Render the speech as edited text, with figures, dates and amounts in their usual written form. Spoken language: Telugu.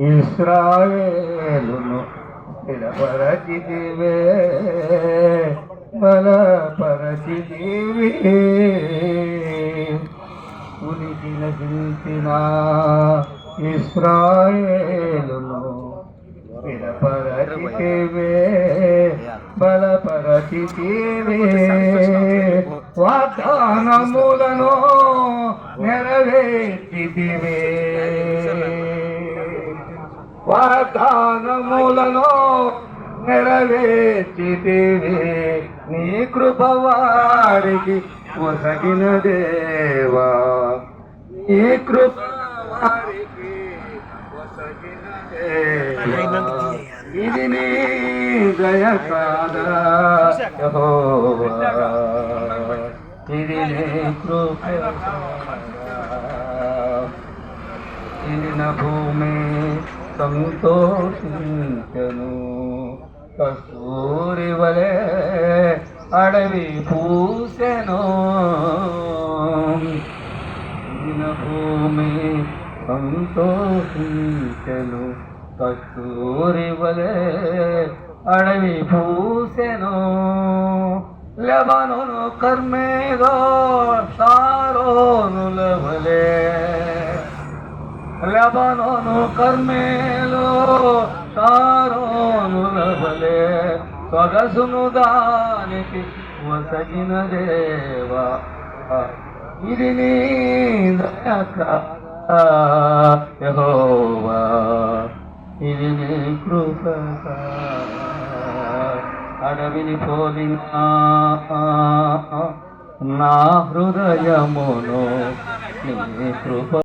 ఇస్రాయేలును నిలబరచితివే బలపరచితివి ఉనికి నశించిన ఇస్రాయేలును నిలబరచితివే బలపరచితివే వాగ్దానములను నెరవేర్చితివే వాగ్దానములను నెరవేర్చితివే నీ కృప వారికి ఒసగిన దేవా నీ కృప వారికి ఒసగిన దేవా ఇది నీ దయ కాదా యెహోవా ఇది నీ కృప ఇన్న భూమి సంతోషించను కస్తూరి వలె అడవి పూసెను ఇన్న భూమి సంతోషించను కస్తూరి వలె అడవి పూసెను లెబనోను కర్మేదో సారోనుల వలె లెబనోను కర్మేలో సారోనుల వలె సొగసును దానికి వసగిన దేవా ఇది నీ దయ యెహోవా ఇది నీ కృప అడవిని పోలిన నా హృదయమును నీ కృప